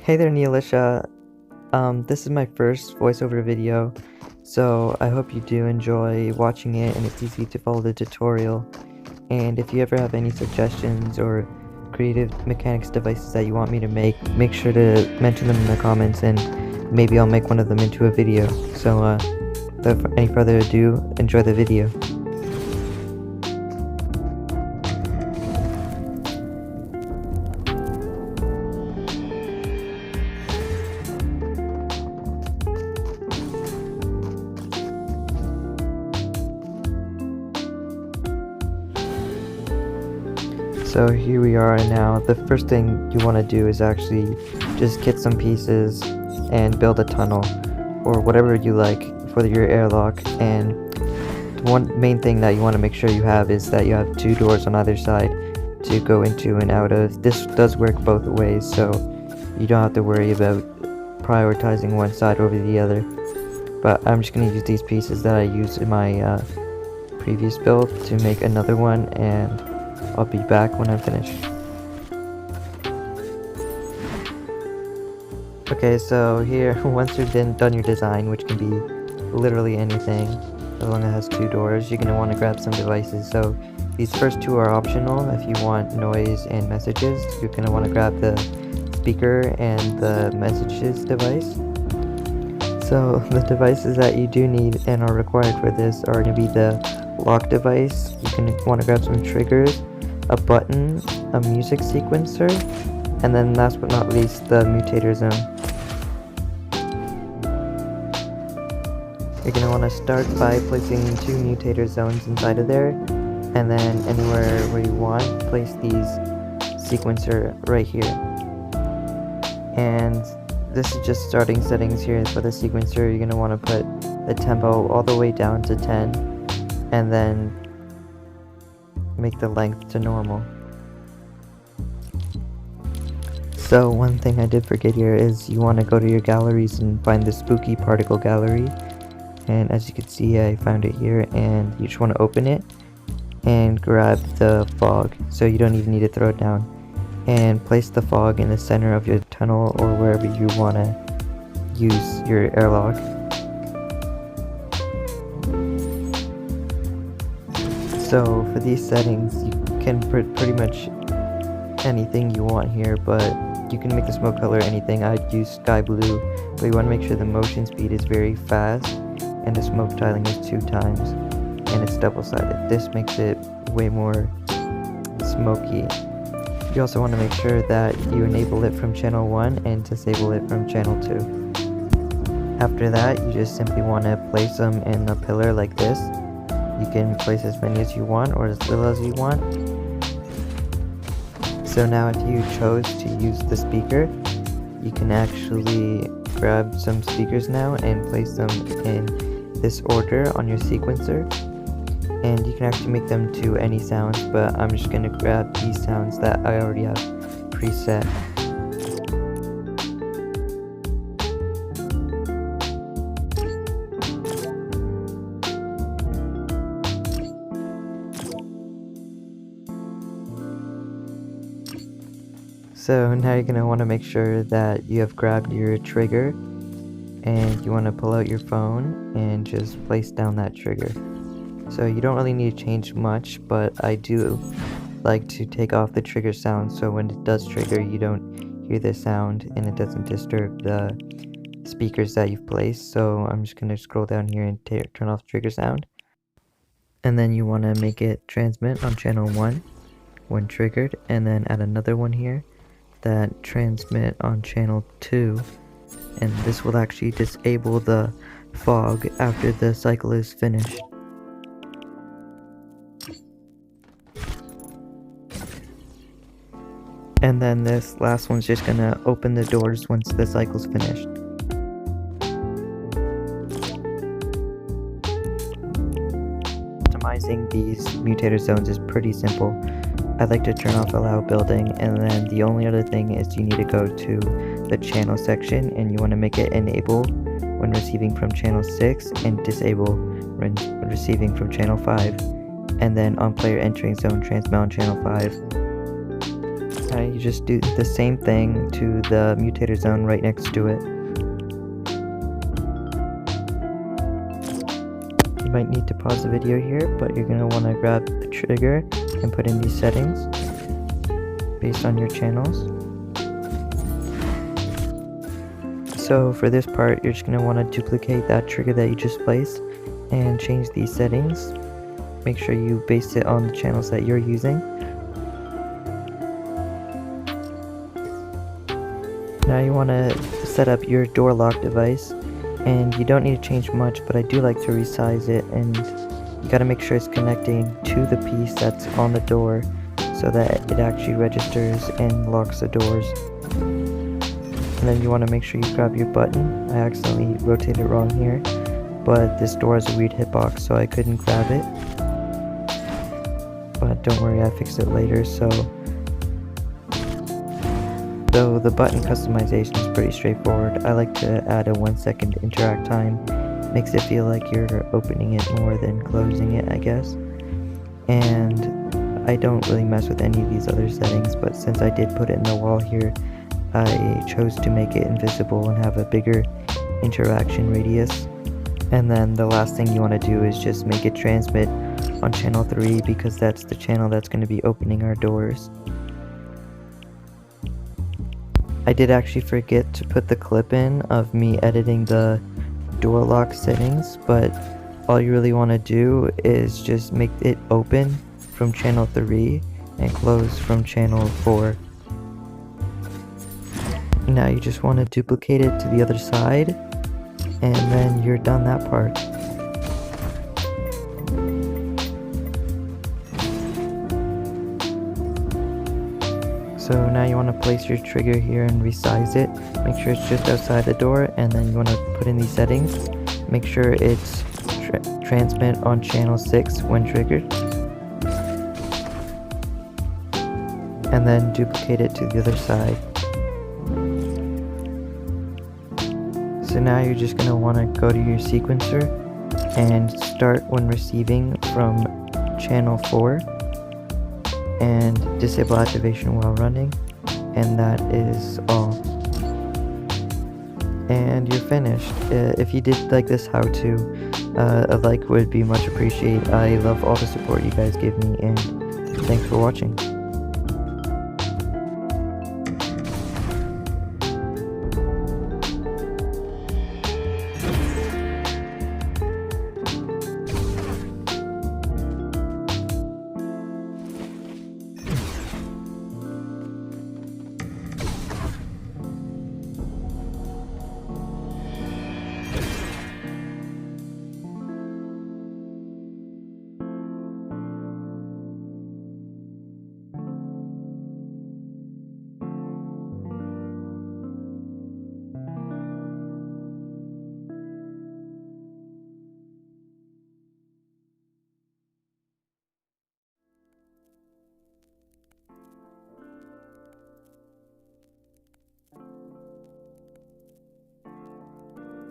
Hey there, Neelisha. This is my first voiceover video, so I hope you do enjoy watching it and it's easy to follow the tutorial. And if you ever have any suggestions or creative mechanics devices that you want me to make sure to mention them in the comments and maybe I'll make one of them into a video. So, without any further ado, enjoy the video. So here we are now. The first thing you want to do is actually just get some pieces and build a tunnel or whatever you like for your airlock. And one main thing that you want to make sure you have is that you have two doors on either side to go into and out of. This does work both ways, so you don't have to worry about prioritizing one side over the other. But I'm just going to use these pieces that I used in my previous build to make another one, and I'll be back when I'm finished. Okay, so here, once you've done your design, which can be literally anything, as long as it has two doors, you're going to want to grab some devices. So these first two are optional. If you want noise and messages, you're going to want to grab the speaker and the messages device. So the devices that you do need and are required for this are going to be the lock device. You're going to want to grab some triggers, a button, a music sequencer, and then last but not least, the mutator zone. You're going to want to start by placing two mutator zones inside of there, and then anywhere where you want, place these sequencer right here. And this is just starting settings here for the sequencer. You're going to want to put the tempo all the way down to 10, and then make the length to normal. So one thing I did forget here is you want to go to your galleries and find the spooky particle gallery, and as you can see, I found it here, and you just want to open it and grab the fog, so you don't even need to throw it down, and place the fog in the center of your tunnel or wherever you want to use your airlock. So for these settings, you can put pretty much anything you want here, but you can make the smoke color anything. I'd use sky blue, but you want to make sure the motion speed is very fast and the smoke tiling is 2 times and it's double-sided. This makes it way more smoky. You also want to make sure that you enable it from channel 1 and disable it from channel 2. After that, you just simply want to place them in a pillar like this. You can place as many as you want or as little as you want. So now if you chose to use the speaker, you can actually grab some speakers now and place them in this order on your sequencer. And you can actually make them to any sounds, but I'm just going to grab these sounds that I already have preset. So now you're going to want to make sure that you have grabbed your trigger, and you want to pull out your phone and just place down that trigger. So you don't really need to change much, but I do like to take off the trigger sound so when it does trigger you don't hear the sound and it doesn't disturb the speakers that you've placed. So I'm just going to scroll down here and turn off trigger sound. And then you want to make it transmit on channel 1 when triggered, and then add another one here that transmit on channel 2, and this will actually disable the fog after the cycle is finished. And then this last one's just gonna open the doors once the cycle's finished. Optimizing these mutator zones is pretty simple. I like to turn off allow building, and then the only other thing is you need to go to the channel section and you want to make it enable when receiving from channel 6 and disable when receiving from channel 5, and then on player entering zone transmit on channel 5. Now you just do the same thing to the mutator zone right next to it. You might need to pause the video here, but you're going to want to grab the trigger and put in these settings based on your channels. So for this part, you're just going to want to duplicate that trigger that you just placed and change these settings. Make sure you base it on the channels that you're using. Now you want to set up your door lock device, and you don't need to change much, but I do like to resize it, and you got to make sure it's connecting to the piece that's on the door so that it actually registers and locks the doors. And then you want to make sure you grab your button. I accidentally rotated it wrong here, but this door has a weird hitbox, so I couldn't grab it. But don't worry, I fixed it later. So the button customization is pretty straightforward. I like to add a 1 second interact time. Makes it feel like you're opening it more than closing it, I guess. And I don't really mess with any of these other settings, but since I did put it in the wall here, I chose to make it invisible and have a bigger interaction radius. And then the last thing you want to do is just make it transmit on channel 3, because that's the channel that's going to be opening our doors. I did actually forget to put the clip in of me editing the door lock settings, but all you really want to do is just make it open from channel 3 and close from channel 4. Now you just want to duplicate it to the other side, and then you're done that part. So now you want to place your trigger here and resize it. Make sure it's just outside the door, and then you want to put in these settings. Make sure it's transmit on channel 6 when triggered. And then duplicate it to the other side. So now you're just going to want to go to your sequencer and start when receiving from channel 4. And disable activation while running, and that is all. And you're finished. If you did like this how-to, a like would be much appreciated. I love all the support you guys give me, and thanks for watching.